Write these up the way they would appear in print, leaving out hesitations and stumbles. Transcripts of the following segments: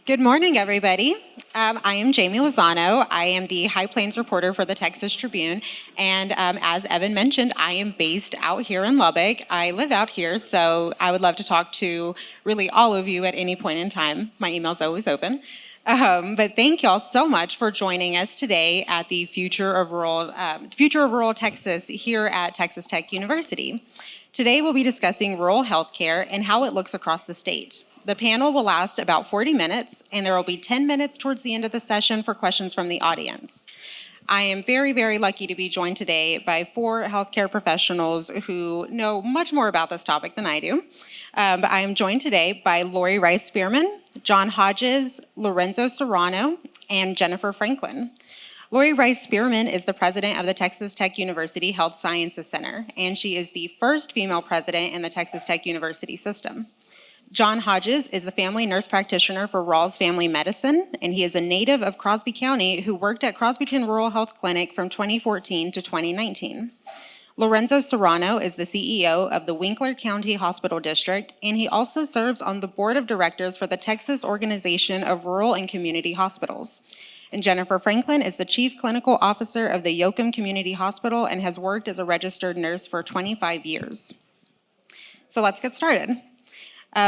Good morning, everybody. I am Jayme Lozano. I am the High Plains reporter for the Texas Tribune. And as Evan mentioned, I am based out here in Lubbock. I live out here, so I would love to talk to really all of you at any point in time. My email's always open. But thank y'all so much for joining us today at the Future of Rural Texas here at Texas Tech University. Today we'll be discussing rural healthcare and how it looks across the state. The panel will last about 40 minutes, and there will be 10 minutes towards the end of the session for questions from the audience. I am very, very lucky to be joined today by 4 healthcare professionals who know much more about this topic than I do. But I am joined today by Lori Rice-Spearman, John Hodges, Lorenzo Serrano, and Jennifer Franklin. Lori Rice-Spearman is the president of the Texas Tech University Health Sciences Center, and she is the first female president in the Texas Tech University system. John Hodges is the family nurse practitioner for Ralls Family Medicine, and he is a native of Crosby County who worked at Crosbyton Rural Health Clinic from 2014 to 2019. Lorenzo Serrano is the CEO of the Winkler County Hospital District, and he also serves on the board of directors for the Texas Organization of Rural and Community Hospitals. And Jennifer Franklin is the chief clinical officer of the Yoakum Community Hospital and has worked as a registered nurse for 25 years. So let's get started.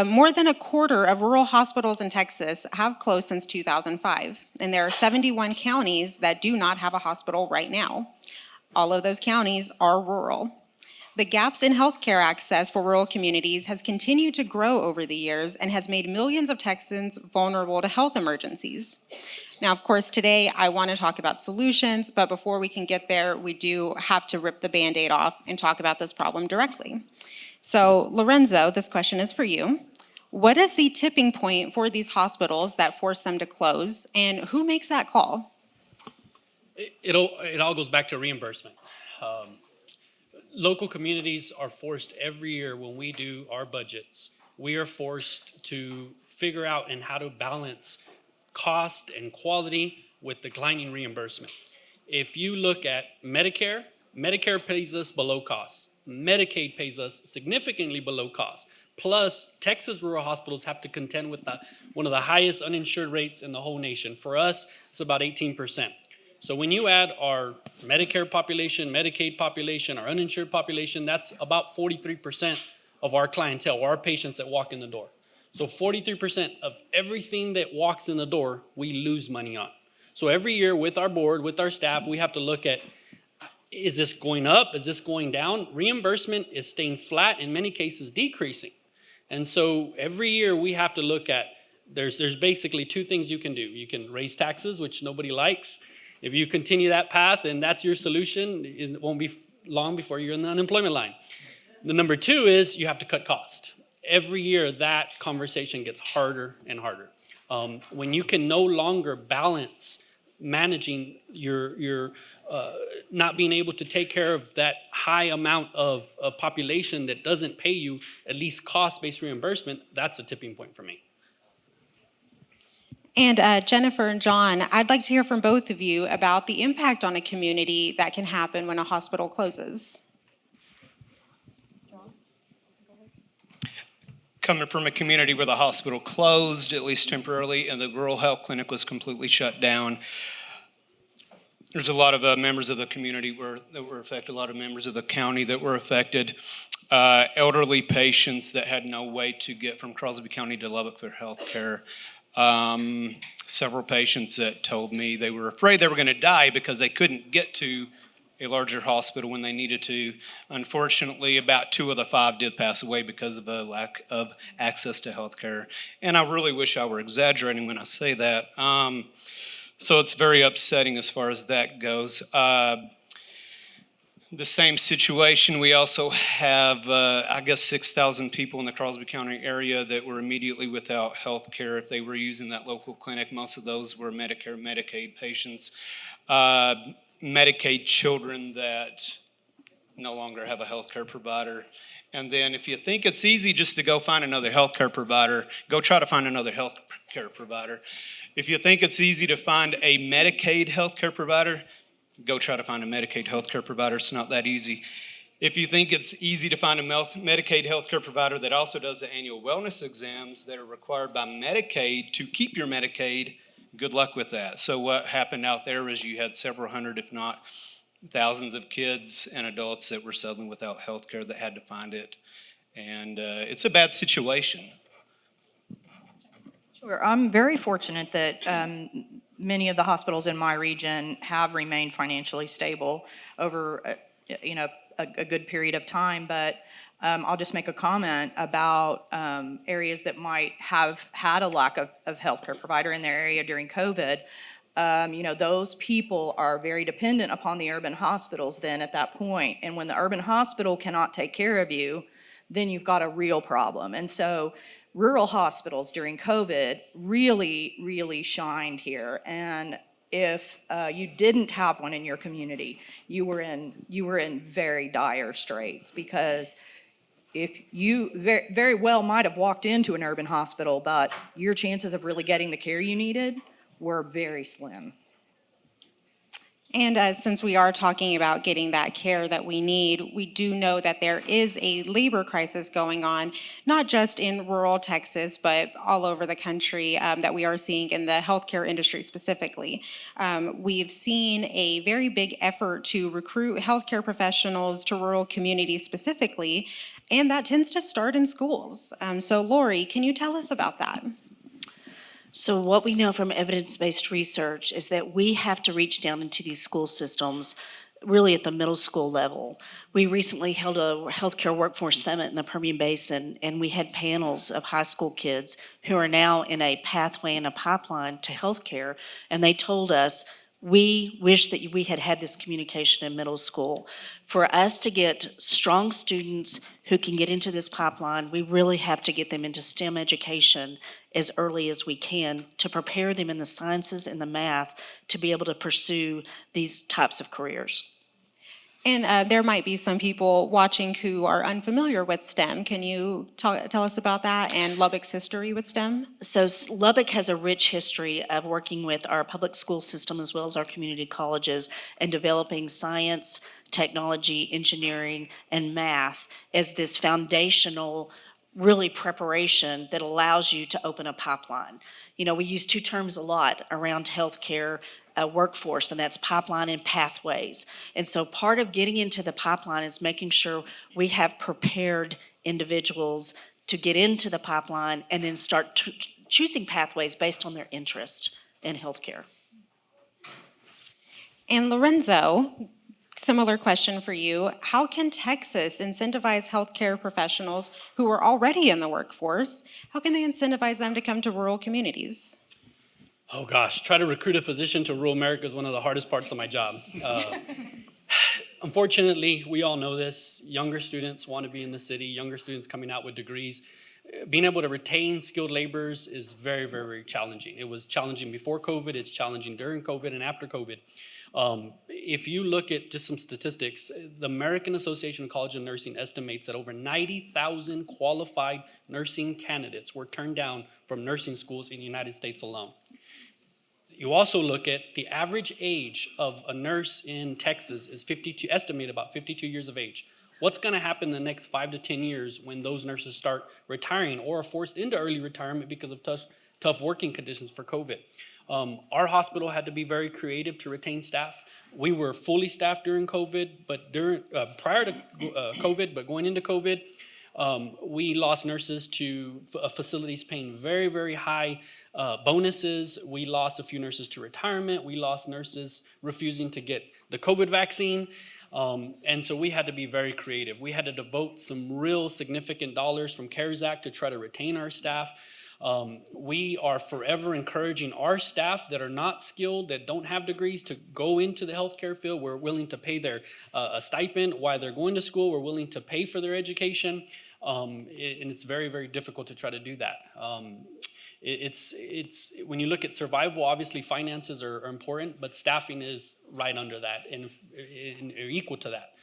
More than a quarter of rural hospitals in Texas have closed since 2005, and there are 71 counties that do not have a hospital right now. All of those counties are rural. The gaps in healthcare access for rural communities has continued to grow over the years and has made millions of Texans vulnerable to health emergencies. Now, of course, today I want to talk about solutions, but before we can get there, we do have to rip the Band-Aid off and talk about this problem directly. So, Lorenzo, this question is for you. What is the tipping point for these hospitals that force them to close, and who makes that call? It all goes back to reimbursement. Local communities are forced every year when we do our budgets, we are forced to figure out and how to balance cost and quality with declining reimbursement. If you look at Medicare pays us below cost. Medicaid pays us significantly below cost. Plus, Texas rural hospitals have to contend with one of the highest uninsured rates in the whole nation. For us, it's about 18%. So when you add our Medicare population, Medicaid population, our uninsured population, that's about 43% of our clientele, or our patients that walk in the door. So 43% of everything that walks in the door, we lose money on. So every year with our board, with our staff, we have to look at, is this going up? Is this going down? Reimbursement is staying flat, in many cases decreasing. And so every year we have to look at, there's basically 2 things you can do. You can raise taxes, which nobody likes. If you continue that path and that's your solution, it won't be long before you're in the unemployment line. The number 2 is you have to cut cost. Every year that conversation gets harder and harder. When you can no longer balance managing your not being able to take care of that high amount of population that doesn't pay you at least cost-based reimbursement, that's a tipping point for me. And Jennifer and John, I'd like to hear from both of you about the impact on a community that can happen when a hospital closes. Coming from a community where the hospital closed, at least temporarily, and the rural health clinic was completely shut down, there's a lot of members of the community that were affected, a lot of members of the county that were affected, elderly patients that had no way to get from Crosby County to Lubbock for health care. Several patients that told me they were afraid they were going to die because they couldn't get to a larger hospital when they needed to. Unfortunately, about 2 of the 5 did pass away because of a lack of access to health care. And I really wish I were exaggerating when I say that. So it's very upsetting as far as that goes. The same situation, we also have, 6,000 people in the Crosby County area that were immediately without health care if they were using that local clinic. Most of those were Medicare, Medicaid patients. Medicaid children that no longer have a healthcare provider. And then if you think it's easy just to go find another healthcare provider, go try to find another healthcare provider. If you think it's easy to find a Medicaid healthcare provider, go try to find a Medicaid healthcare provider. It's not that easy. If you think it's easy to find a Medicaid healthcare provider that also does the annual wellness exams that are required by Medicaid to keep your Medicaid, good luck with that. So what happened out there is you had several hundred, if not thousands of kids and adults that were suddenly without healthcare that had to find it. And it's a bad situation. Sure. I'm very fortunate that many of the hospitals in my region have remained financially stable over a good period of time, but I'll just make a comment about areas that might have had a lack of healthcare provider in their area during COVID. Those people are very dependent upon the urban hospitals then at that point. And when the urban hospital cannot take care of you, then you've got a real problem. And so rural hospitals during COVID really, really shined here. And if you didn't have one in your community, you were in very dire straits, because if you very well might have walked into an urban hospital, but your chances of really getting the care you needed were very slim. And since we are talking about getting that care that we need, we do know that there is a labor crisis going on, not just in rural Texas, but all over the country that we are seeing in the healthcare industry specifically. We've seen a very big effort to recruit healthcare professionals to rural communities specifically, and that tends to start in schools. So Lori, can you tell us about that? So what we know from evidence-based research is that we have to reach down into these school systems really at the middle school level. We recently held a healthcare workforce summit in the Permian Basin, and we had panels of high school kids who are now in a pathway and a pipeline to healthcare, and they told us, we wish that we had had this communication in middle school. For us to get strong students who can get into this pipeline, we really have to get them into STEM education as early as we can to prepare them in the sciences and the math to be able to pursue these types of careers. And there might be some people watching who are unfamiliar with STEM. Can you tell us about that and Lubbock's history with STEM? So Lubbock has a rich history of working with our public school system as well as our community colleges and developing science, technology, engineering, and math as this foundational really preparation that allows you to open a pipeline. We use two terms a lot around healthcare workforce, and that's pipeline and pathways. And so part of getting into the pipeline is making sure we have prepared individuals to get into the pipeline and then start choosing pathways based on their interest in healthcare. And Lorenzo, similar question for you. How can Texas incentivize healthcare professionals who are already in the workforce? How can they incentivize them to come to rural communities? Oh gosh, try to recruit a physician to rural America is one of the hardest parts of my job. Unfortunately, we all know this. Younger students want to be in the city, younger students coming out with degrees. Being able to retain skilled laborers is very, very, very challenging. It was challenging before COVID, it's challenging during COVID and after COVID. If you look at just some statistics, the American Association of College of Nursing estimates that over 90,000 qualified nursing candidates were turned down from nursing schools in the United States alone. You also look at the average age of a nurse in Texas is estimated about 52 years of age. What's going to happen in the next 5 to 10 years when those nurses start retiring or are forced into early retirement because of tough working conditions for COVID? Our hospital had to be very creative to retain staff. We were fully staffed during COVID, but prior to COVID, but going into COVID, we lost nurses to facilities paying very, very high bonuses. We lost a few nurses to retirement. We lost nurses refusing to get the COVID vaccine. And so we had to be very creative. We had to devote some real significant dollars from CARES Act to try to retain our staff. We are forever encouraging our staff that are not skilled, that don't have degrees, to go into the healthcare field. We're willing to pay their a stipend while they're going to school. We're willing to pay for their education. And it's very, very difficult to try to do that. It's when you look at survival, obviously finances are important, but staffing is right under that and equal to that.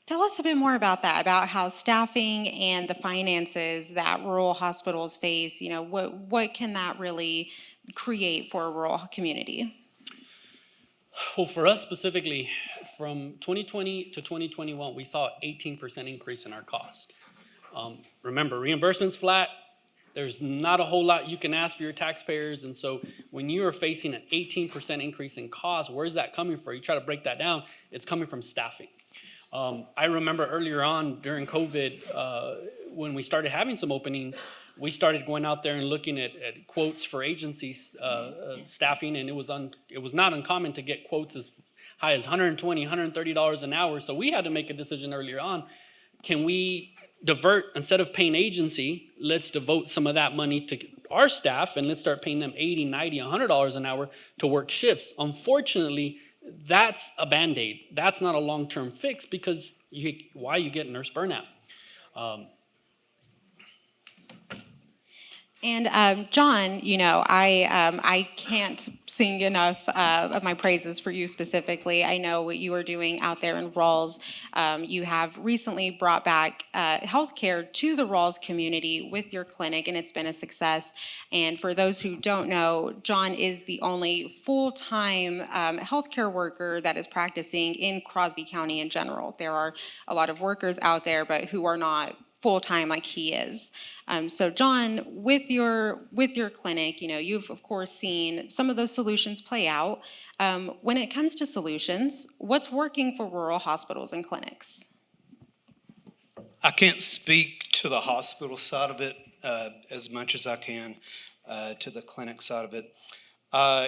Tell us a bit more about that, about how staffing and the finances that rural hospitals face, what can that really create for a rural community? Well, for us specifically, from 2020 to 2021, we saw an 18% increase in our cost. Remember, reimbursement's flat. There's not a whole lot you can ask for your taxpayers. And so when you are facing an 18% increase in cost, where's that coming from? You try to break that down, it's coming from staffing. I remember earlier on during COVID, when we started having some openings, we started going out there and looking at quotes for agencies staffing, and it was not uncommon to get quotes as high as $120, $130 an hour. So we had to make a decision earlier on. Can we divert, instead of paying agency, let's devote some of that money to our staff and let's start paying them $80, $90, $100 an hour to work shifts. Unfortunately, that's a Band-Aid. That's not a long-term fix because why you get nurse burnout. And John, you know, I can't sing enough of my praises for you specifically. I know what you are doing out there in Ralls. You have recently brought back healthcare to the Ralls community with your clinic, and it's been a success. And for those who don't know, John is the only full-time healthcare worker that is practicing in Crosby County in general. There are a lot of workers out there, but who are not full-time like he is. So John, with your clinic, you know, you've of course seen some of those solutions play out. When it comes to solutions, what's working for rural hospitals and clinics? I can't speak to the hospital side of it as much as I can to the clinic side of it.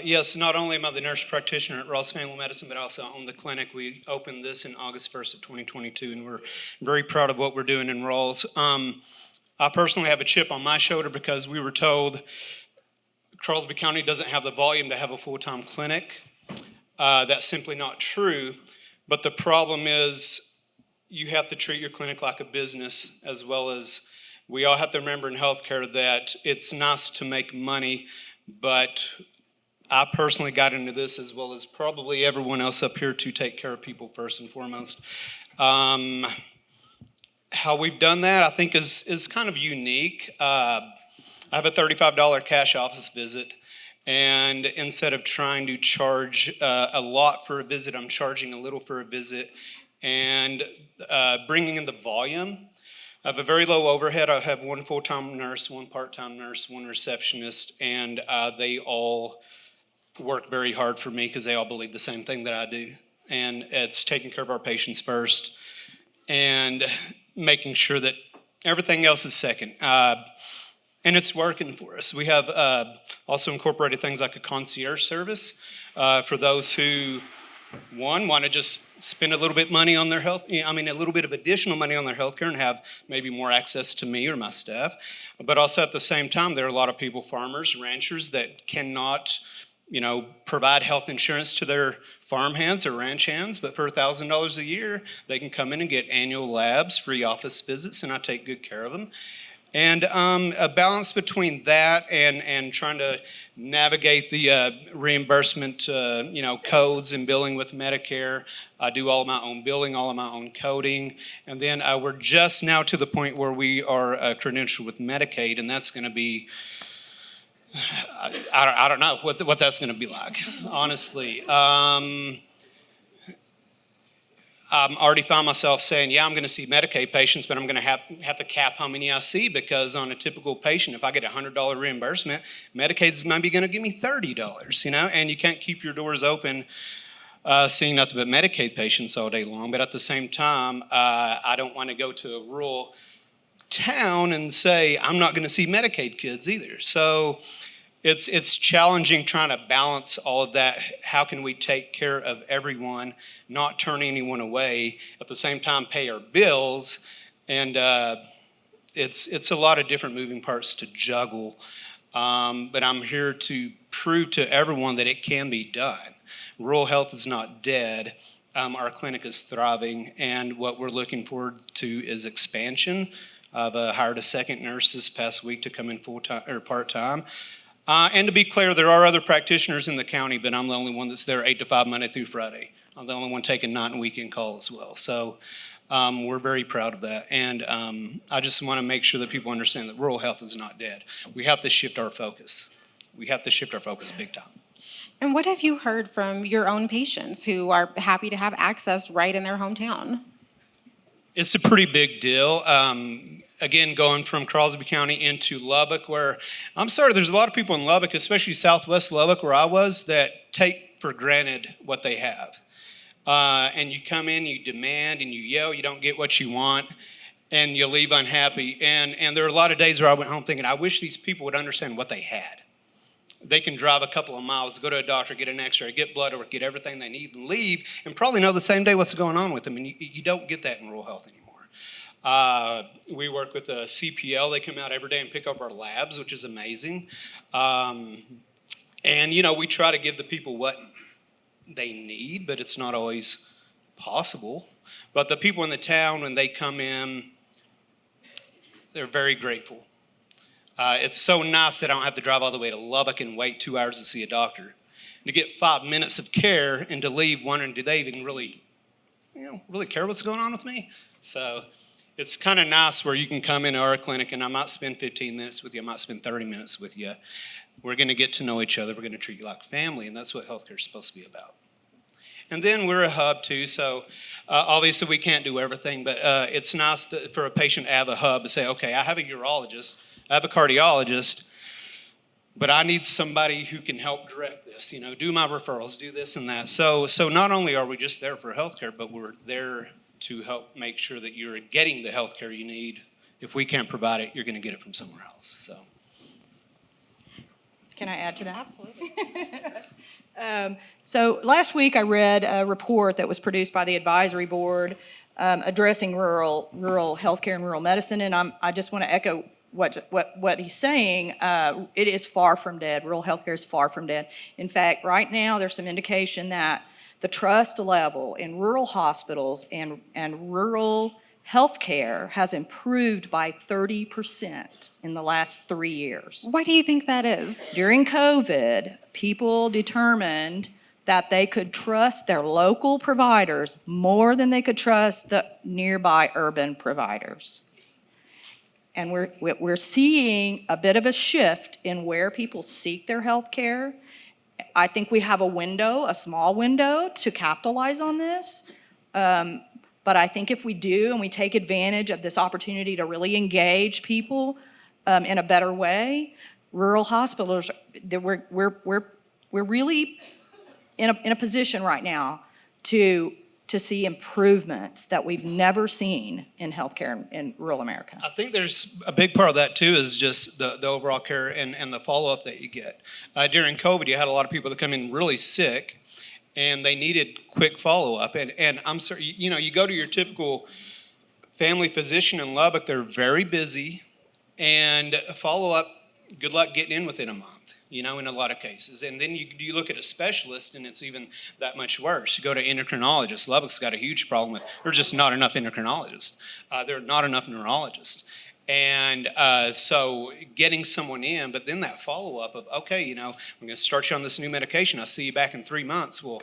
Yes, not only am I the nurse practitioner at Ralls Family Medicine, but I also own the clinic. We opened this in August 1st of 2022, and we're very proud of what we're doing in Ralls. I personally have a chip on my shoulder because we were told Crosby County doesn't have the volume to have a full-time clinic. That's simply not true, but the problem is you have to treat your clinic like a business, as well as we all have to remember in healthcare that it's nice to make money, but I personally got into this, as well as probably everyone else up here, to take care of people first and foremost. How we've done that, I think, is kind of unique. I have a $35 cash office visit, and instead of trying to charge a lot for a visit, I'm charging a little for a visit, and bringing in the volume. I have a very low overhead. I have one full-time nurse, one part-time nurse, one receptionist, and they all work very hard for me because they all believe the same thing that I do. And it's taking care of our patients first and making sure that everything else is second. And it's working for us. We have also incorporated things like a concierge service for those who, one, want to just spend a little bit money on their health, a little bit of additional money on their healthcare and have maybe more access to me or my staff. But also at the same time, there are a lot of people, farmers, ranchers, that cannot provide health insurance to their farm hands or ranch hands, but for $1,000 a year, they can come in and get annual labs, free office visits, and I take good care of them. And a balance between that and trying to navigate the reimbursement, codes and billing with Medicare. I do all of my own billing, all of my own coding, and then we're just now to the point where we are credentialed with Medicaid, and that's going to be, I don't know what that's going to be like, honestly. I already found myself saying, yeah, I'm going to see Medicaid patients, but I'm going to have to cap how many I see, because on a typical patient, if I get a $100 reimbursement, Medicaid's maybe going to give me $30, and you can't keep your doors open seeing nothing but Medicaid patients all day long. But at the same time, I don't want to go to a rural town and say, I'm not going to see Medicaid kids either. So it's challenging trying to balance all of that. How can we take care of everyone, not turn anyone away, at the same time pay our bills? And it's a lot of different moving parts to juggle. But I'm here to prove to everyone that it can be done. Rural health is not dead. Our clinic is thriving, and what we're looking forward to is expansion. I've hired a second nurse this past week to come in full-time or part-time. And to be clear, there are other practitioners in the county, but I'm the only one that's there 8 to 5 Monday through Friday. I'm the only one taking night and weekend call as well. So we're very proud of that. And I just want to make sure that people understand that rural health is not dead. We have to shift our focus. We have to shift our focus big time. And what have you heard from your own patients who are happy to have access right in their hometown? It's a pretty big deal. Again, going from Crosby County into Lubbock, where I'm sorry, there's a lot of people in Lubbock, especially southwest Lubbock where I was, that take for granted what they have. And you come in, you demand, and you yell, you don't get what you want, and you leave unhappy. And there are a lot of days where I went home thinking, I wish these people would understand what they had. They can drive a couple of miles, go to a doctor, get an x-ray, get blood work, get everything they need, and leave, and probably know the same day what's going on with them. And you don't get that in rural health anymore. We work with the CPL. They come out every day and pick up our labs, which is amazing. And, we try to give the people what they need, but it's not always possible. But the people in the town, when they come in, they're very grateful. It's so nice that I don't have to drive all the way to Lubbock and wait 2 hours to see a doctor. To get 5 minutes of care and to leave wondering, do they even really care what's going on with me? So it's kind of nice where you can come into our clinic and I might spend 15 minutes with you, I might spend 30 minutes with you. We're going to get to know each other. We're going to treat you like family, and that's what healthcare is supposed to be about. And then we're a hub too, so obviously we can't do everything, but it's nice for a patient to have a hub to say, okay, I have a urologist, I have a cardiologist, but I need somebody who can help direct this, do my referrals, do this and that. So not only are we just there for healthcare, but we're there to help make sure that you're getting the healthcare you need. If we can't provide it, you're going to get it from somewhere else. So. Can I add to that? Absolutely. So last week I read a report that was produced by the advisory board addressing rural healthcare and rural medicine, and I just want to echo what he's saying. It is far from dead. Rural healthcare is far from dead. In fact, right now there's some indication that the trust level in rural hospitals and rural healthcare has improved by 30% in the last 3 years. Why do you think that is? During COVID, people determined that they could trust their local providers more than they could trust the nearby urban providers. And we're seeing a bit of a shift in where people seek their health care. I think we have a small window to capitalize on this. But I think if we do and we take advantage of this opportunity to really engage people in a better way, rural hospitals, we're really in a position right now to see improvements that we've never seen in healthcare in rural America. I think there's a big part of that too is just the overall care and the follow-up that you get. During COVID, you had a lot of people that come in really sick and they needed quick follow-up. And I'm sorry, you go to your typical family physician in Lubbock, they're very busy, and follow-up, good luck getting in within a month, in a lot of cases. And then you look at a specialist, and it's even that much worse. You go to endocrinologists. Lubbock's got a huge problem with, there's just not enough endocrinologists. There are not enough neurologists. And so getting someone in, but then that follow-up of, okay, we're going to start you on this new medication. I'll see you back in 3 months. Well,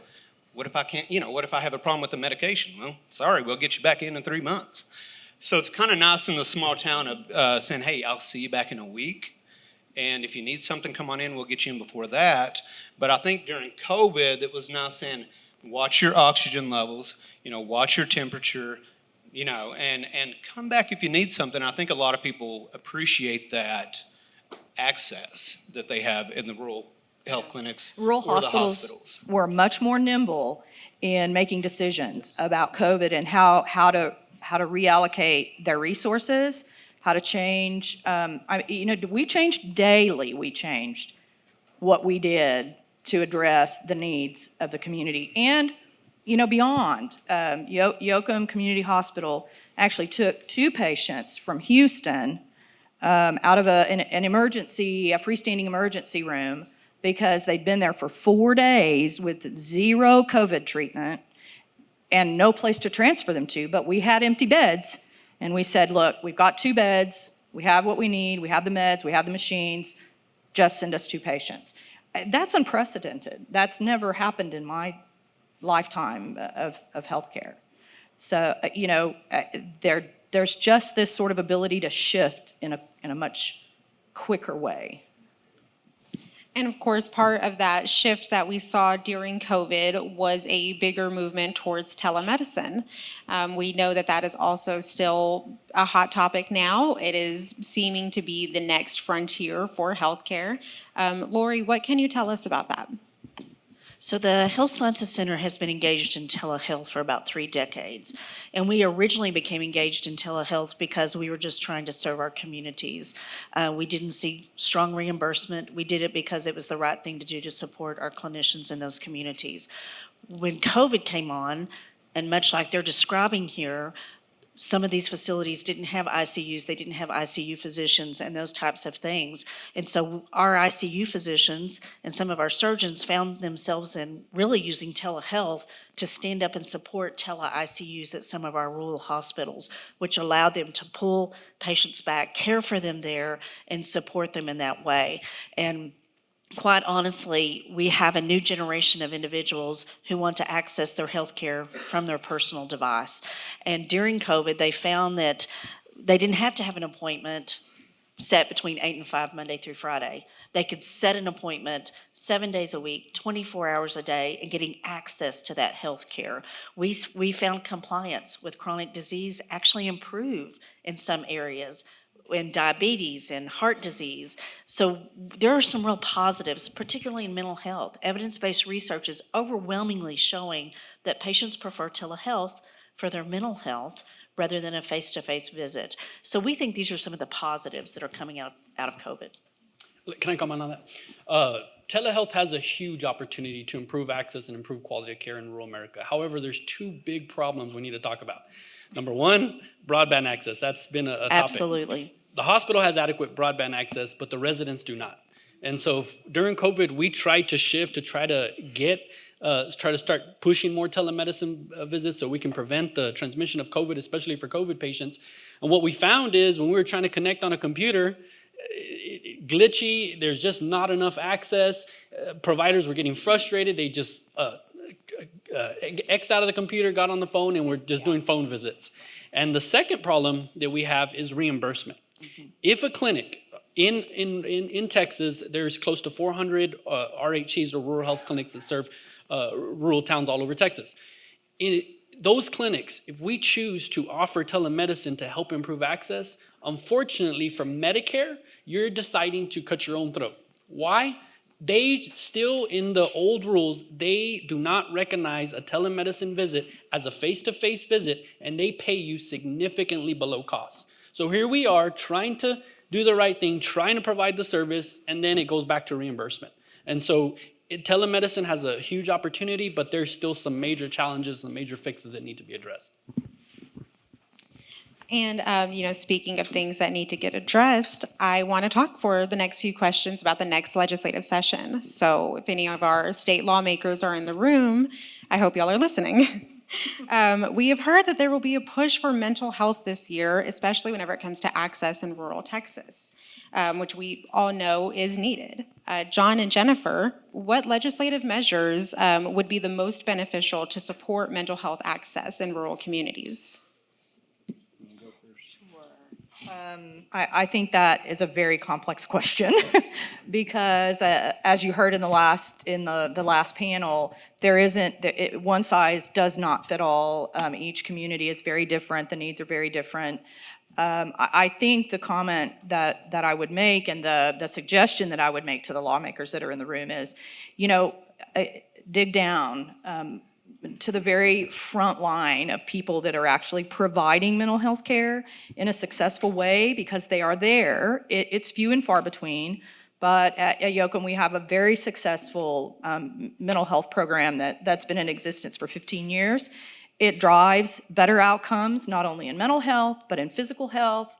what if I can't, what if I have a problem with the medication? Well, sorry, we'll get you back in 3 months. So it's kind of nice in the small town of saying, hey, I'll see you back in a week. And if you need something, come on in, we'll get you in before that. But I think during COVID, it was nice saying, watch your oxygen levels, watch your temperature, and come back if you need something. I think a lot of people appreciate that access that they have in the rural health clinics. Rural or hospitals, the hospitals were much more nimble in making decisions about COVID and how to reallocate their resources, how to change. We changed daily. We changed what we did to address the needs of the community and beyond. Yoakum Community Hospital actually took 2 patients from Houston out of an emergency, a freestanding emergency room, because they'd been there for 4 days with 0 COVID treatment and no place to transfer them to, but we had empty beds. And we said, look, we've got 2 beds, we have what we need, we have the meds, we have the machines, just send us 2 patients. That's unprecedented. That's never happened in my lifetime of healthcare. So, there's just this sort of ability to shift in a much quicker way. And of course, part of that shift that we saw during COVID was a bigger movement towards telemedicine. We know that that is also still a hot topic now. It is seeming to be the next frontier for healthcare. Lori, what can you tell us about that? So the Health Sciences Center has been engaged in telehealth for about 3 decades. And we originally became engaged in telehealth because we were just trying to serve our communities. We didn't see strong reimbursement. We did it because it was the right thing to do to support our clinicians in those communities. When COVID came on, and much like they're describing here, some of these facilities didn't have ICUs, they didn't have ICU physicians and those types of things. And so our ICU physicians and some of our surgeons found themselves in really using telehealth to stand up and support tele-ICUs at some of our rural hospitals, which allowed them to pull patients back, care for them there, and support them in that way. And quite honestly, we have a new generation of individuals who want to access their health care from their personal device. And during COVID, they found that they didn't have to have an appointment set between 8 and 5 Monday through Friday. They could set an appointment 7 days a week, 24 hours a day, and getting access to that health care. We found compliance with chronic disease actually improve in some areas, in diabetes and heart disease. So there are some real positives, particularly in mental health. Evidence-based research is overwhelmingly showing that patients prefer telehealth for their mental health rather than a face-to-face visit. So we think these are some of the positives that are coming out of COVID. Can I comment on that? Telehealth has a huge opportunity to improve access and improve quality of care in rural America. However, there's 2 big problems we need to talk about. Number 1, broadband access. That's been a topic. Absolutely. The hospital has adequate broadband access, but the residents do not. And so during COVID, we tried to shift to try to start pushing more telemedicine visits so we can prevent the transmission of COVID, especially for COVID patients. And what we found is when we were trying to connect on a computer, glitchy, there's just not enough access. Providers were getting frustrated. They just X'd out of the computer, got on the phone, and we're just doing phone visits. And the second problem that we have is reimbursement. If a clinic in Texas, there's close to 400 RHCs, or rural health clinics, that serve rural towns all over Texas. In those clinics, if we choose to offer telemedicine to help improve access, unfortunately for Medicare, you're deciding to cut your own throat. Why? They still, in the old rules, they do not recognize a telemedicine visit as a face-to-face visit, and they pay you significantly below cost. So here we are trying to do the right thing, trying to provide the service, and then it goes back to reimbursement. And so telemedicine has a huge opportunity, but there's still some major challenges, some major fixes that need to be addressed. And, speaking of things that need to get addressed, I want to talk for the next few questions about the next legislative session. So if any of our state lawmakers are in the room, I hope y'all are listening. We have heard that there will be a push for mental health this year, especially whenever it comes to access in rural Texas, which we all know is needed. John and Jennifer, what legislative measures would be the most beneficial to support mental health access in rural communities? I think that is a very complex question because, as you heard in the last panel, there isn't one size does not fit all. Each community is very different. The needs are very different. I think the comment that I would make and the suggestion that I would make to the lawmakers that are in the room is, dig down to the very front line of people that are actually providing mental health care in a successful way, because they are there. It's few and far between, but at Yoakum we have a very successful mental health program that's been in existence for 15 years. It drives better outcomes, not only in mental health, but in physical health.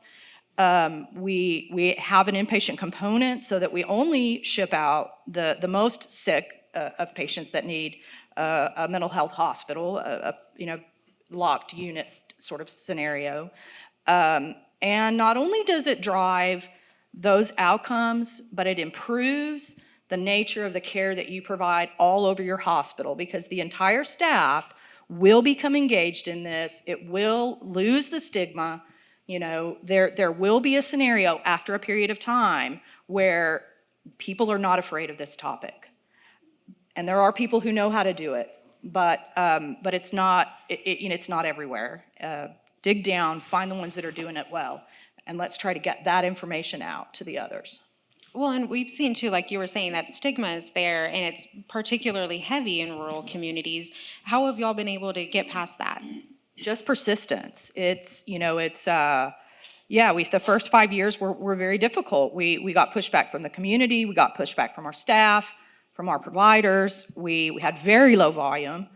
We have an inpatient component so that we only ship out the most sick of patients that need a mental health hospital, a locked unit sort of scenario. And not only does it drive those outcomes, but it improves the nature of the care that you provide all over your hospital, because the entire staff will become engaged in this. It will lose the stigma. There will be a scenario after a period of time where People are not afraid of this topic. And there are people who know how to do it, but it's not, it's not everywhere. Dig down, find the ones that are doing it well, and let's try to get that information out to the others. Well, and we've seen too, like you were saying, that stigma is there, and it's particularly heavy in rural communities. How have y'all been able to get past that? Just persistence. It's, the first 5 years were very difficult. We got pushback from the community, we got pushback from our staff, from our providers. We had very low volume.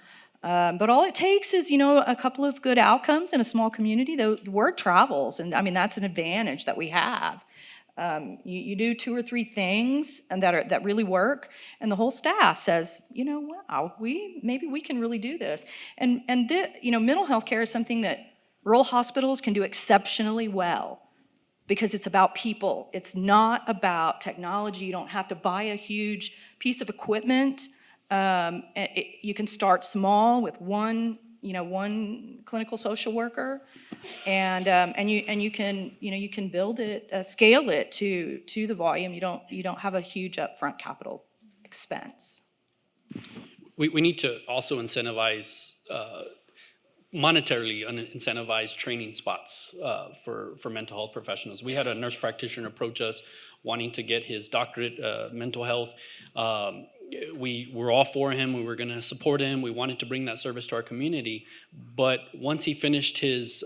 But all it takes is, a couple of good outcomes in a small community. The word travels, and I mean, that's an advantage that we have. You do 2 or 3 things and that really work, and the whole staff says, wow, maybe we can really do this. And mental health care is something that rural hospitals can do exceptionally well because it's about people. It's not about technology. You don't have to buy a huge piece of equipment. You can start small with one clinical social worker, and you can build it, scale it to the volume. You don't have a huge upfront capital expense. We need to also incentivize, monetarily incentivize training spots for mental health professionals. We had a nurse practitioner approach us wanting to get his doctorate mental health. We were all for him. We were going to support him. We wanted to bring that service to our community. But once he finished his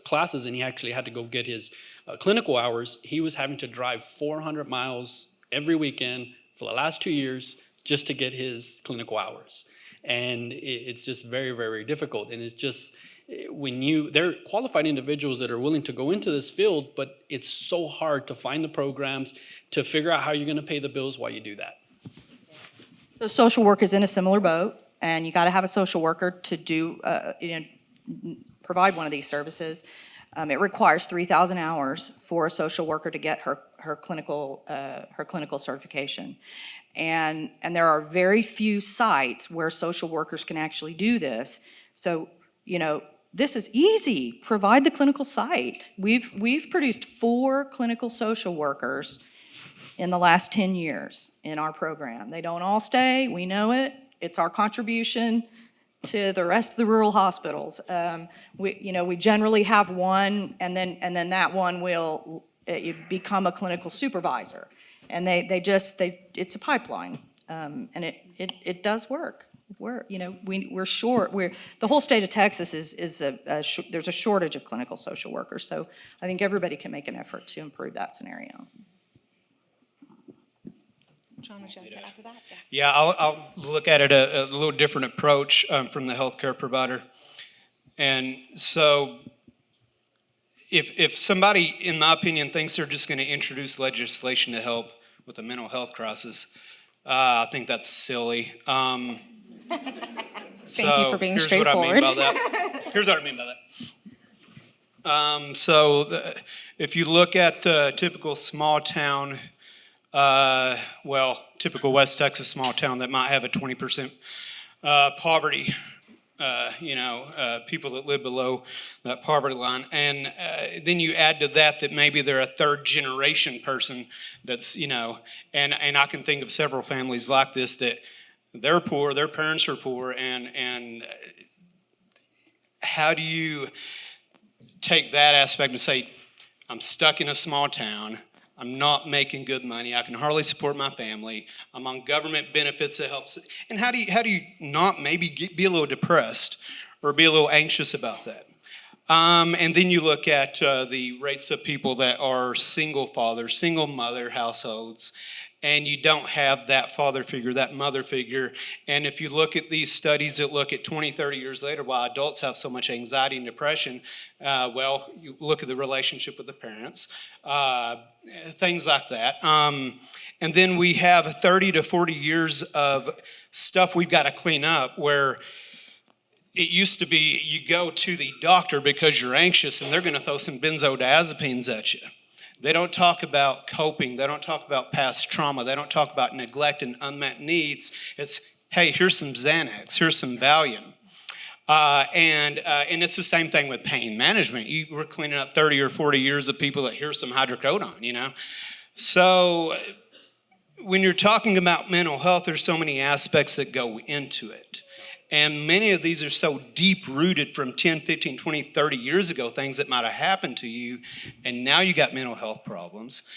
classes and he actually had to go get his clinical hours, he was having to drive 400 miles every weekend for the last 2 years just to get his clinical hours. And it's just very, very, very difficult. And it's just, there are qualified individuals that are willing to go into this field, but it's so hard to find the programs, to figure out how you're going to pay the bills while you do that. So social work is in a similar boat, and you got to have a social worker to do, provide one of these services. It requires 3,000 hours for a social worker to get her clinical certification. And there are very few sites where social workers can actually do this. So, this is easy. Provide the clinical site. We've produced 4 clinical social workers in the last 10 years in our program. They don't all stay, we know it. It's our contribution to the rest of the rural hospitals. We generally have one, and then that one will become a clinical supervisor. And it's a pipeline, and it does work. We're short. The whole state of Texas there's a shortage of clinical social workers. So I think everybody can make an effort to improve that scenario. John, would you like to add to that? Yeah, I'll look at it a little different approach from the healthcare provider. And so if somebody, in my opinion, thinks they're just going to introduce legislation to help with the mental health crisis, I think that's silly. Thank you for being straightforward. Here's what I mean by that. If you look at typical small town, typical West Texas small town that might have a 20% poverty, people that live below that poverty line. And then you add to that maybe they're a 3rd generation person that's, and I can think of several families like this that they're poor, their parents are poor, and how do you take that aspect and say, I'm stuck in a small town, I'm not making good money, I can hardly support my family, I'm on government benefits that helps. And how do you not maybe be a little depressed or be a little anxious about that? And then you look at the rates of people that are single father, single mother households, and you don't have that father figure, that mother figure. And if you look at these studies that look at 20, 30 years later, why adults have so much anxiety and depression, you look at the relationship with the parents, things like that. And then we have 30 to 40 years of stuff we've got to clean up, where it used to be you go to the doctor because you're anxious and they're going to throw some benzodiazepines at you. They don't talk about coping. They don't talk about past trauma. They don't talk about neglect and unmet needs. It's, hey, here's some Xanax. Here's some Valium. And it's the same thing with pain management. We're cleaning up 30 or 40 years of people that here's some hydrocodone, So when you're talking about mental health, there's so many aspects that go into it. And many of these are so deep-rooted from 10, 15, 20, 30 years ago, things that might have happened to you, and now you got mental health problems.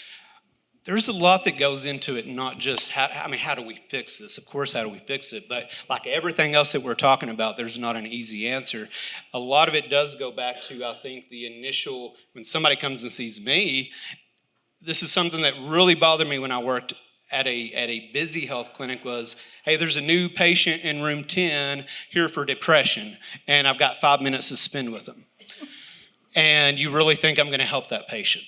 There's a lot that goes into it, not just, how do we fix this? Of course, how do we fix it? But like everything else that we're talking about, there's not an easy answer. A lot of it does go back to, I think, the initial, when somebody comes and sees me, this is something that really bothered me when I worked at a busy health clinic was, hey, there's a new patient in room 10 here for depression, and I've got 5 minutes to spend with them. And you really think I'm gonna help that patient.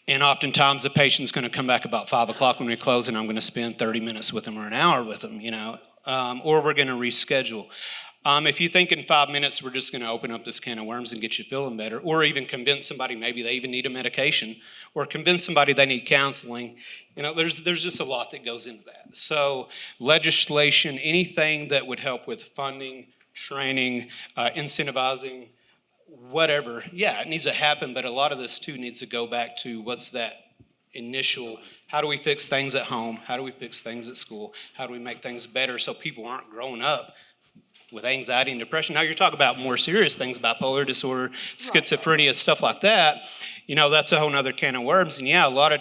And oftentimes the patient's gonna come back about 5 o'clock when we close, and I'm gonna spend 30 minutes with them or an hour with them, or we're gonna reschedule. If you think in 5 minutes we're just gonna open up this can of worms and get you feeling better, or even convince somebody maybe they even need a medication, or convince somebody they need counseling, there's just a lot that goes into that. So legislation, anything that would help with funding, training, incentivizing, whatever, yeah, it needs to happen, but a lot of this too needs to go back to what's that initial, how do we fix things at home? How do we fix things at school? How do we make things better so people aren't growing up with anxiety and depression? Now you're talking about more serious things, bipolar disorder, schizophrenia, stuff like that. That's a whole nother can of worms. And yeah, a lot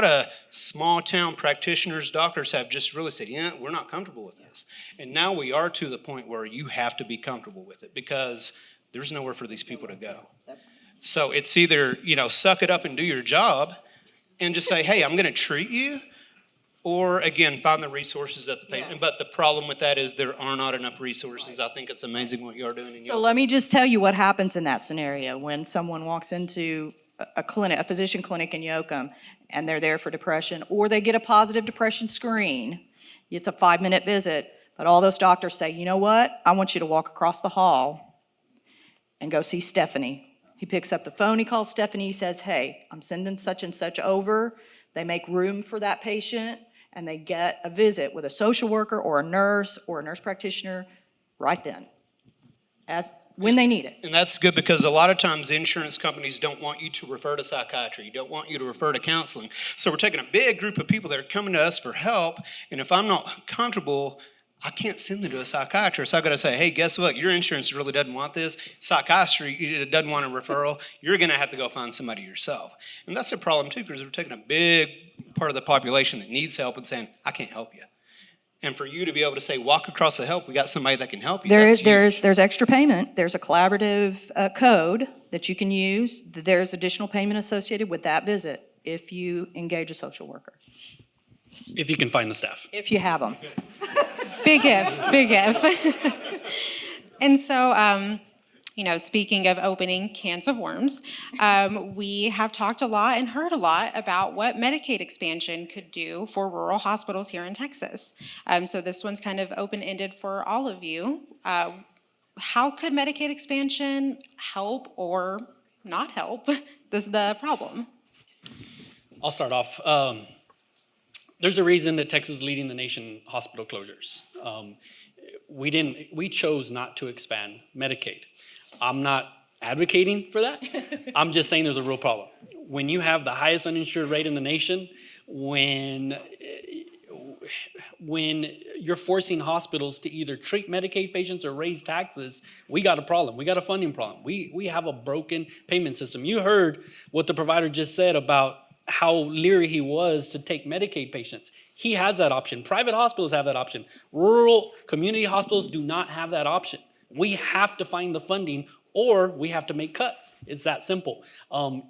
of small town practitioners, doctors have just really said, yeah, we're not comfortable with this. And now we are to the point where you have to be comfortable with it because there's nowhere for these people to go. So it's either, suck it up and do your job and just say, hey, I'm gonna treat you, or again, find the resources at the patient. Yeah. But the problem with that is there are not enough resources. Right. I think it's amazing what you're doing. So let me just tell you what happens in that scenario when someone walks into a clinic, a physician clinic in Yoakum, and they're there for depression, or they get a positive depression screen. It's a 5-minute visit, but all those doctors say, you know what? I want you to walk across the hall and go see Stephanie. He picks up the phone, he calls Stephanie, he says, hey, I'm sending such and such over. They make room for that patient, and they get a visit with a social worker or a nurse practitioner right then, when they need it. And that's good because a lot of times insurance companies don't want you to refer to psychiatry, don't want you to refer to counseling. So we're taking a big group of people that are coming to us for help, and if I'm not comfortable, I can't send them to a psychiatrist. I've got to say, hey, guess what? Your insurance really doesn't want this. Psychiatry doesn't want a referral. You're going to have to go find somebody yourself. And that's a problem too, because we're taking a big part of the population that needs help and saying, I can't help you. And for you to be able to say, walk across the help, we got somebody that can help you. There's extra payment. There's a collaborative code that you can use. There's additional payment associated with that visit if you engage a social worker. If you can find the staff. If you have them. Big if. And so, speaking of opening cans of worms, we have talked a lot and heard a lot about what Medicaid expansion could do for rural hospitals here in Texas. So this one's kind of open-ended for all of you. How could Medicaid expansion help or not help the problem? I'll start off. There's a reason that Texas is leading the nation hospital closures. We chose not to expand Medicaid. I'm not advocating for that. I'm just saying there's a real problem. When you have the highest uninsured rate in the nation, when you're forcing hospitals to either treat Medicaid patients or raise taxes, we got a problem. We got a funding problem. We have a broken payment system. You heard what the provider just said about how leery he was to take Medicaid patients. He has that option. Private hospitals have that option. Rural community hospitals do not have that option. We have to find the funding or we have to make cuts. It's that simple.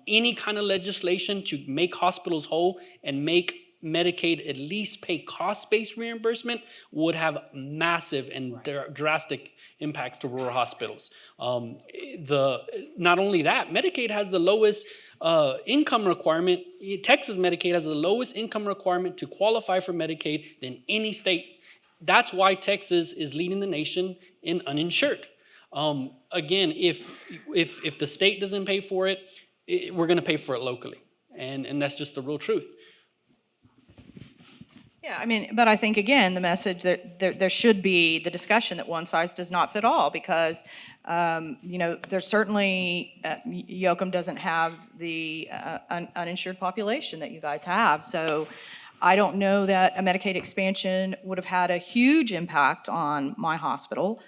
Any kind of legislation to make hospitals whole and make Medicaid at least pay cost-based reimbursement would have massive and drastic impacts to rural hospitals. Not only that, Medicaid has the lowest income requirement. Texas Medicaid has the lowest income requirement to qualify for Medicaid than any state. That's why Texas is leading the nation in uninsured. Again, if the state doesn't pay for it, we're going to pay for it locally, and that's just the real truth. Yeah, but I think, again, the message that there should be the discussion that one size does not fit all, because There's certainly, Yoakum doesn't have the uninsured population that you guys have. So I don't know that a Medicaid expansion would have had a huge impact on my hospital.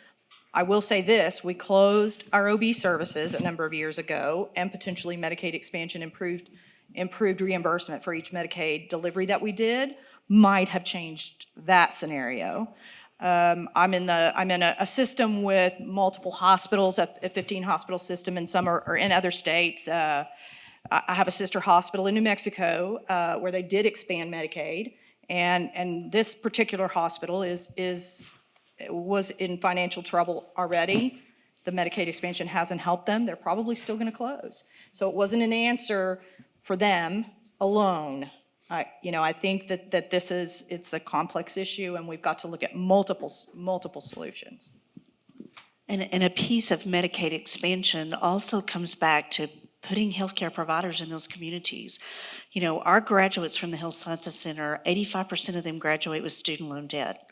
I will say this, we closed our OB services a number of years ago, and potentially Medicaid expansion improved reimbursement for each Medicaid delivery that we did might have changed that scenario. I'm in a system with multiple hospitals, a 15 hospital system, and some are in other states. I have a sister hospital in New Mexico where they did expand Medicaid, and this particular hospital was in financial trouble already. The Medicaid expansion hasn't helped them. They're probably still going to close. So it wasn't an answer for them alone. I think that it's a complex issue, and we've got to look at multiple solutions. And a piece of Medicaid expansion also comes back to putting healthcare providers in those communities. Our graduates from the Health Sciences Center, 85% of them graduate with student loan debt.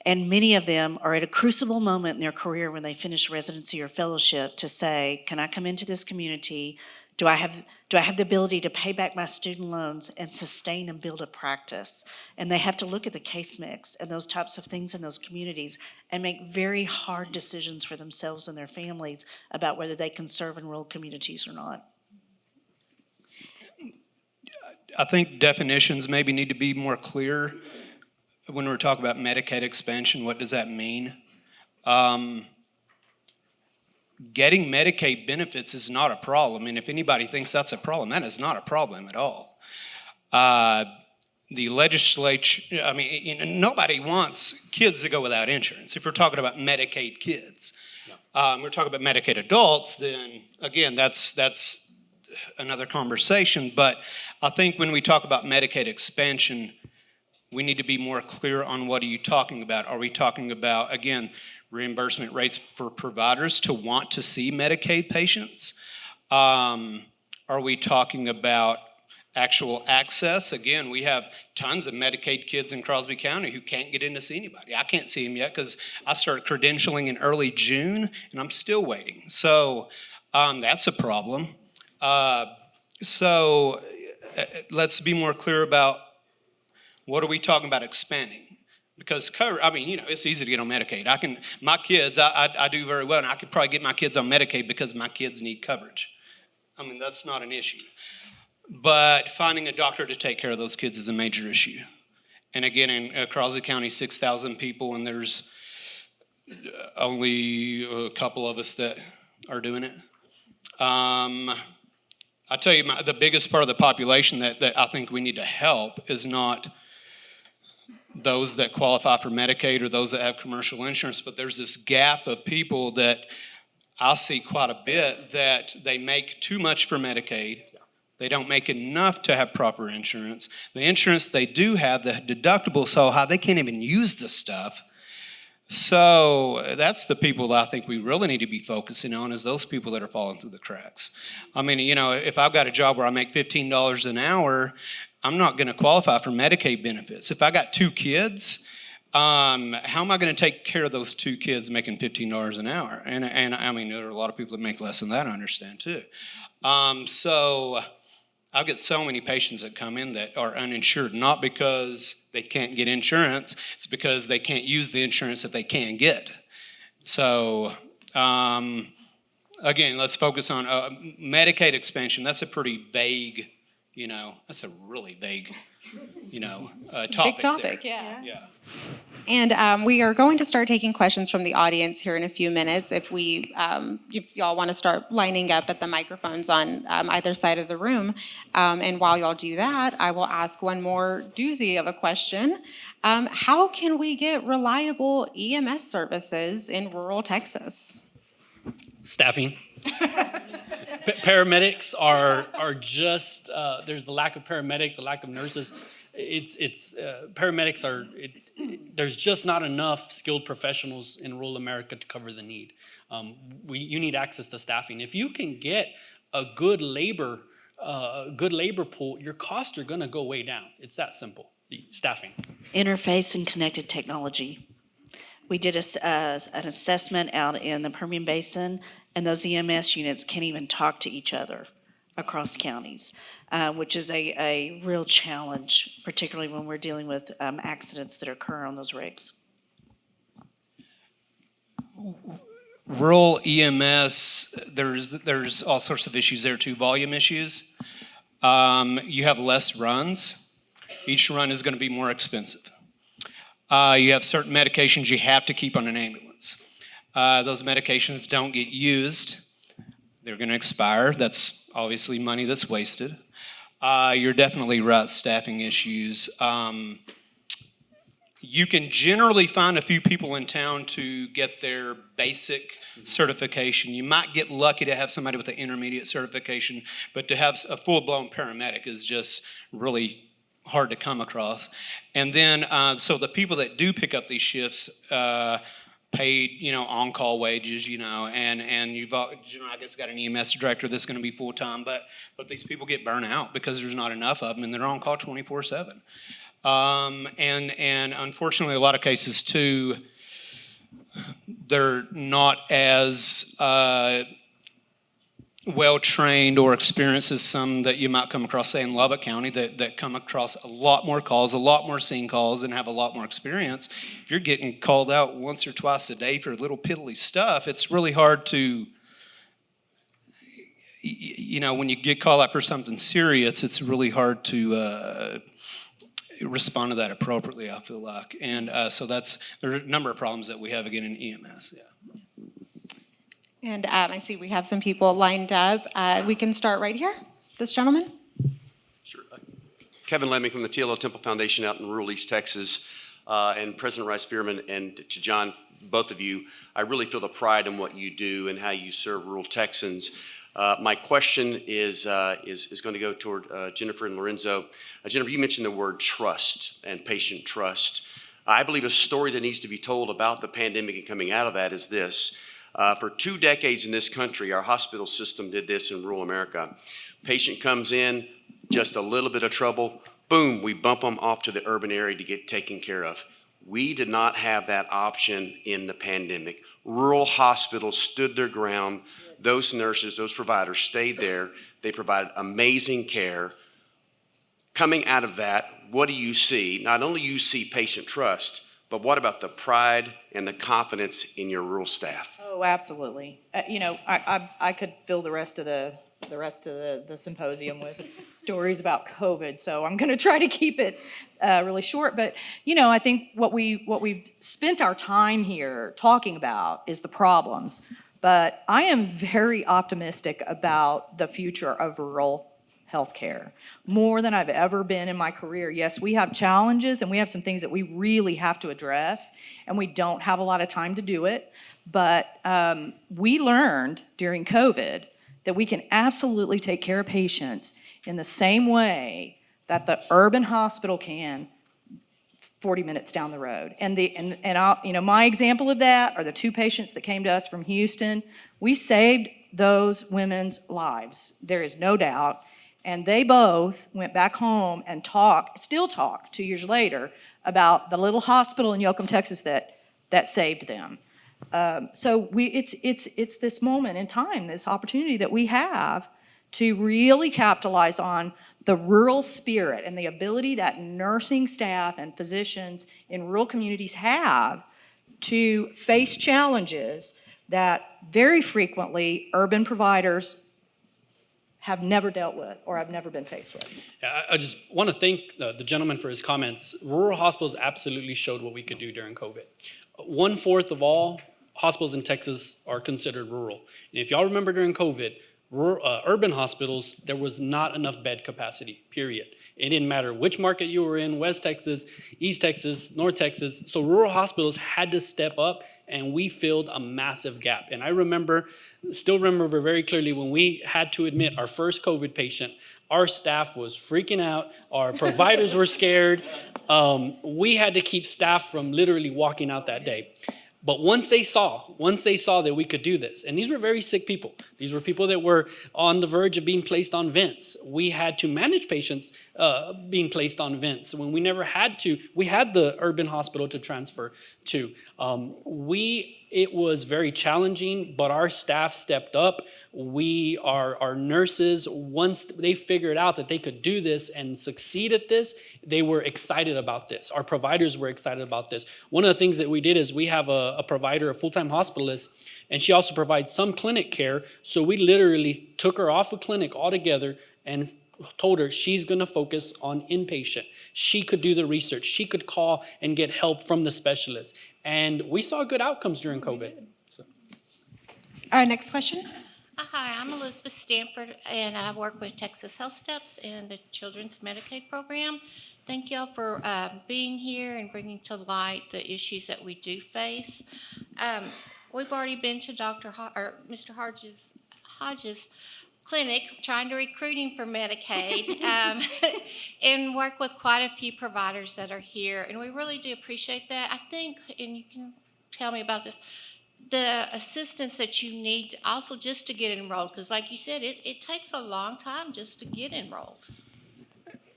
And many of them are at a crucible moment in their career when they finish residency or fellowship to say, can I come into this community? Do I have the ability to pay back my student loans and sustain and build a practice? And they have to look at the case mix and those types of things in those communities and make very hard decisions for themselves and their families about whether they can serve in rural communities or not. I think definitions maybe need to be more clear. When we're talking about Medicaid expansion, what does that mean? Getting Medicaid benefits is not a problem, and if anybody thinks that's a problem, that is not a problem at all. The legislature, nobody wants kids to go without insurance. If we're talking about Medicaid kids, we're talking about Medicaid adults, then again, that's another conversation. But I think when we talk about Medicaid expansion, we need to be more clear on what are you talking about. Are we talking about, again, reimbursement rates for providers to want to see Medicaid patients? Are we talking about actual access? Again, we have tons of Medicaid kids in Crosby County who can't get in to see anybody. I can't see them yet because I started credentialing in early June and I'm still waiting. So that's a problem. So let's be more clear about what are we talking about expanding? Because it's easy to get on Medicaid. My kids, I do very well, and I could probably get my kids on Medicaid because my kids need coverage. That's not an issue. But finding a doctor to take care of those kids is a major issue. And again, in Crosby County, 6,000 people, and there's only a couple of us that are doing it. I tell you, the biggest part of the population that I think we need to help is not those that qualify for Medicaid or those that have commercial insurance, but there's this gap of people that I see quite a bit that they make too much for Medicaid. They don't make enough to have proper insurance. The insurance they do have, the deductible is so high, they can't even use the stuff. So that's the people that I think we really need to be focusing on, is those people that are falling through the cracks. If I've got a job where I make $15 an hour, I'm not going to qualify for Medicaid benefits. If I got 2 kids, how am I going to take care of those 2 kids making $15 an hour? And there are a lot of people that make less than that, I understand too. So I've got so many patients that come in that are uninsured, not because they can't get insurance, it's because they can't use the insurance that they can get. So again, let's focus on Medicaid expansion. That's a pretty vague, that's a really vague, topic. Big topic, there. yeah. And we are going to start taking questions from the audience here in a few minutes. If y'all want to start lining up at the microphones on either side of the room. And while y'all do that, I will ask one more doozy of a question. How can we get reliable EMS services in rural Texas? Staffing. Paramedics are just, there's a lack of paramedics, a lack of nurses. Paramedics there's just not enough skilled professionals in rural America to cover the need. You need access to staffing. If you can get a good labor pool, your costs are gonna go way down. It's that simple, the staffing. Interface and connected technology. We did an assessment out in the Permian Basin, and those EMS units can't even talk to each other across counties, which is a real challenge, particularly when we're dealing with accidents that occur on those rigs. Rural EMS, there's all sorts of issues there too, volume issues. You have less runs. Each run is going to be more expensive. You have certain medications you have to keep on an ambulance. Those medications don't get used. They're going to expire. That's obviously money that's wasted. You're definitely right, staffing issues. You can generally find a few people in town to get their basic certification. You might get lucky to have somebody with an intermediate certification, but to have a full-blown paramedic is just really hard to come across. And then, so the people that do pick up these shifts, paid, on-call wages, and you've, I guess, got an EMS director that's going to be full-time, but these people get burnt out because there's not enough of them, and they're on-call 24/7. And unfortunately, a lot of cases too, they're not as well-trained or experienced as some that you might come across, say, in Lubbock County, that come across a lot more calls, a lot more scene calls, and have a lot more experience. If you're getting called out once or twice a day for little piddly stuff, it's really hard to, when you get called out for something serious, it's really hard to respond to that appropriately, I feel like. And so there are a number of problems that we have again in EMS. Yeah. And I see we have some people lined up. We can start right here. This gentleman. Sure. Kevin Lemming from the TLO Temple Foundation out in rural East Texas. And President Rice-Spearman, and to John, both of you, I really feel the pride in what you do and how you serve rural Texans. My question is going to go toward Jennifer and Lorenzo. Jennifer, you mentioned the word trust and patient trust. I believe a story that needs to be told about the pandemic and coming out of that is this. For 2 decades in this country, our hospital system did this in rural America. Patient comes in, just a little bit of trouble, boom, we bump them off to the urban area to get taken care of. We did not have that option in the pandemic. Rural hospitals stood their ground. Those nurses, those providers stayed there. They provided amazing care. Coming out of that, what do you see? Not only you see patient trust, but what about the pride and the confidence in your rural staff? Oh, absolutely. I could fill the rest of the symposium with stories about COVID, so I'm going to try to keep it really short. But I think what we've spent our time here talking about is the problems. But I am very optimistic about the future of rural healthcare, more than I've ever been in my career. Yes, we have challenges and we have some things that we really have to address, and we don't have a lot of time to do it. But we learned during COVID that we can absolutely take care of patients in the same way that the urban hospital can 40 minutes down the road. And my example of that are the 2 patients that came to us from Houston. We saved those women's lives, there is no doubt. And they both went back home and still talk 2 years later about the little hospital in Yoakum, Texas that saved them. So it's this moment in time, this opportunity that we have to really capitalize on the rural spirit and the ability that nursing staff and physicians in rural communities have to face challenges that very frequently urban providers have never dealt with or have never been faced with. I just want to thank the gentleman for his comments. Rural hospitals absolutely showed what we could do during COVID. 1/4 of all hospitals in Texas are considered rural. And if y'all remember during COVID, urban hospitals, there was not enough bed capacity, period. It didn't matter which market you were in, West Texas, East Texas, North Texas. So rural hospitals had to step up, and we filled a massive gap. And I still remember very clearly when we had to admit our first COVID patient, our staff was freaking out, our providers were scared. We had to keep staff from literally walking out that day. But once they saw that we could do this, and these were very sick people. These were people that were on the verge of being placed on vents. We had to manage patients being placed on vents when we never had to. We had the urban hospital to transfer to. It was very challenging, but our staff stepped up. Our nurses, once they figured out that they could do this and succeed at this, they were excited about this. Our providers were excited about this. One of the things that we did is we have a provider, a full-time hospitalist, and she also provides some clinic care. So we literally took her off of clinic altogether and told her she's going to focus on inpatient. She could do the research. She could call and get help from the specialist. And we saw good outcomes during COVID. So. Our next question. Hi, I'm Elizabeth Stanford, and I work with Texas Health Steps and the Children's Medicaid Program. Thank y'all for being here and bringing to light the issues that we do face. We've already been to Mr. Hodges' clinic trying to recruit him for Medicaid and work with quite a few providers that are here, and we really do appreciate that. I think, and you can tell me about this, the assistance that you need also just to get enrolled, because like you said, it takes a long time just to get enrolled.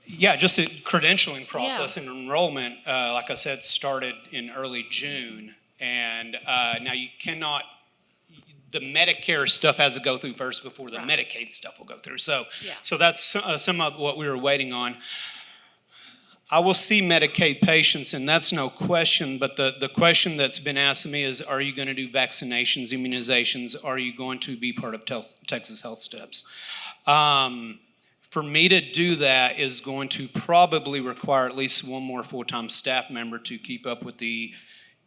Yeah, just the credentialing process and enrollment, like I said, started in early June. And now you cannot, the Medicare stuff has to go through first before the Medicaid stuff will go through. So that's some of what we were waiting on. I will see Medicaid patients, and that's no question, but the question that's been asked of me is, are you going to do vaccinations, immunizations? Are you going to be part of Texas Health Steps? For me to do that is going to probably require at least one more full-time staff member to keep up with the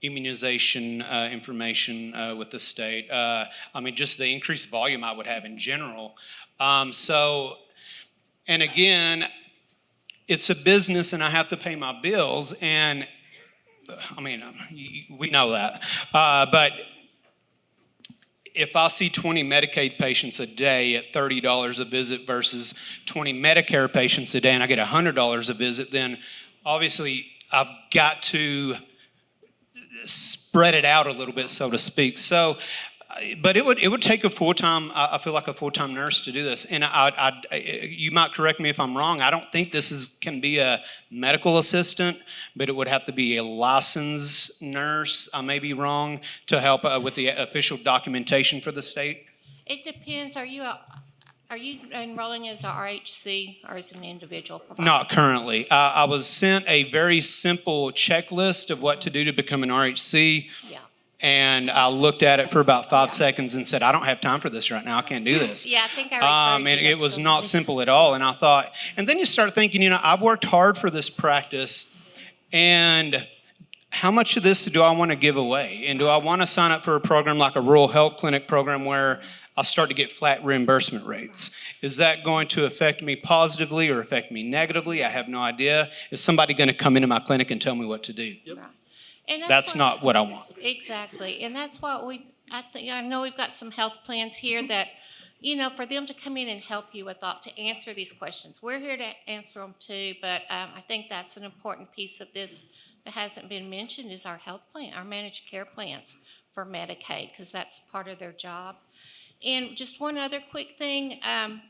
immunization information with the state. I mean, just the increased volume I would have in general. And again, it's a business and I have to pay my bills, and I mean, we know that. But if I see 20 Medicaid patients a day at $30 a visit versus 20 Medicare patients a day and I get $100 a visit, then obviously I've got to spread it out a little bit, so to speak. So, but it would take a full-time, I feel like a full-time nurse to do this. And you might correct me if I'm wrong. I don't think can be a medical assistant, but it would have to be a licensed nurse. I may be wrong, to help with the official documentation for the state. It depends. Are you enrolling as a RHC or as an individual provider? Not currently. I was sent a very simple checklist of what to do to become an RHC. Yeah. And I looked at it for about 5 seconds and said, I don't have time for this right now. I can't do this. Yeah, I think I and it was not simple at all. And I thought, and then you start thinking, I've worked hard for this practice, and how much of this do I want to give away? And do I want to sign up for a program like a rural health clinic program where I'll start to get flat reimbursement rates? Is that going to affect me positively or affect me negatively? I have no idea. Is somebody going to come into my clinic and tell me what to do? Yep. And that's not what I want. Exactly. And that's what I know we've got some health plans here that, for them to come in and help you to answer these questions. We're here to answer them too, but I think that's an important piece of this that hasn't been mentioned is our health plan, our managed care plans for Medicaid, because that's part of their job. And just one other quick thing,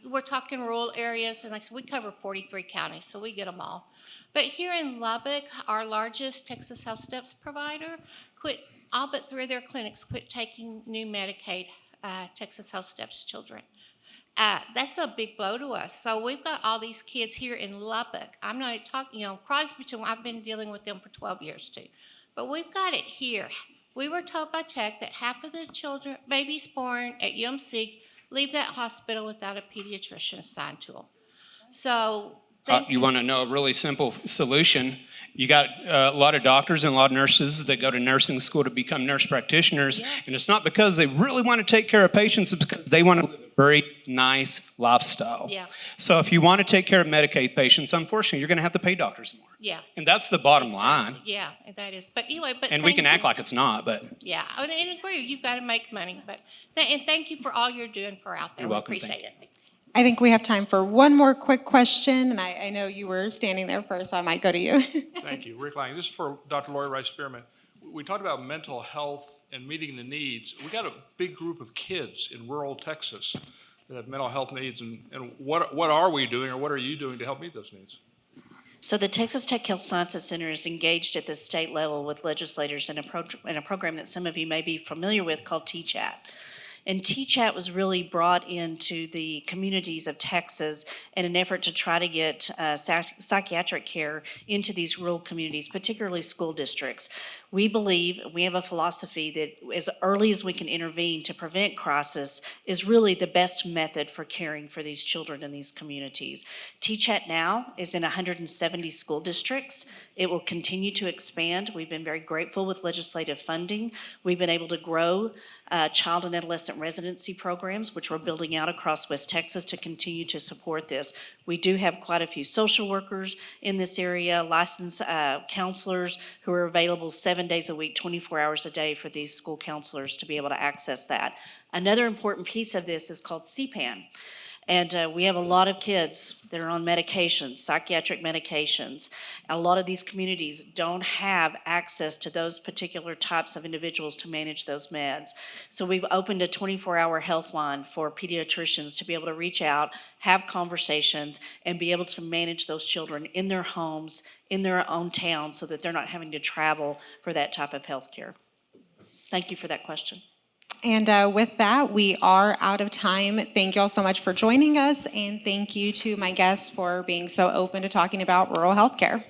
we're talking rural areas, and like I said, we cover 43 counties, so we get them all. But here in Lubbock, our largest Texas Health Steps provider all but 3 of their clinics quit taking new Medicaid Texas Health Steps children. That's a big blow to us. So we've got all these kids here in Lubbock. I'm not talking, Crosby, I've been dealing with them for 12 years too. But we've got it here. We were told by Tech that half of the children, babies born at UMC, leave that hospital without a pediatrician assigned to them. So you want to know a really simple solution? You got a lot of doctors and a lot of nurses that go to nursing school to become nurse practitioners, and it's not because they really want to take care of patients, it's because they want to live a very nice lifestyle. Yeah. So if you want to take care of Medicaid patients, unfortunately, you're going to have to pay doctors more. Yeah. And that's the bottom line. Yeah, that is. But anyway, and we can act like it's not, but. Yeah, and agree, you've got to make money. But and thank you for all you're doing for out there. You're welcome. We appreciate it. I think we have time for one more quick question, and I know you were standing there first, so I might go to you. Thank you. Rick Lang. This is for Dr. Lori Rice-Spearman. We talked about mental health and meeting the needs. We got a big group of kids in rural Texas that have mental health needs, and what are we doing or what are you doing to help meet those needs? So the Texas Tech Health Sciences Center is engaged at the state level with legislators in a program that some of you may be familiar with called TCHAT. And TCHAT was really brought into the communities of Texas in an effort to try to get psychiatric care into these rural communities, particularly school districts. We believe, we have a philosophy that as early as we can intervene to prevent crisis is really the best method for caring for these children in these communities. TCHAT now is in 170 school districts. It will continue to expand. We've been very grateful with legislative funding. We've been able to grow child and adolescent residency programs, which we're building out across West Texas to continue to support this. We do have quite a few social workers in this area, licensed counselors who are available 7 days a week, 24 hours a day for these school counselors to be able to access that. Another important piece of this is called CPAN. And we have a lot of kids that are on medications, psychiatric medications. A lot of these communities don't have access to those particular types of individuals to manage those meds. So we've opened a 24-hour health line for pediatricians to be able to reach out, have conversations, and be able to manage those children in their homes, in their own town, so that they're not having to travel for that type of health care. Thank you for that question. And with that, we are out of time. Thank you all so much for joining us, and thank you to my guests for being so open to talking about rural health care.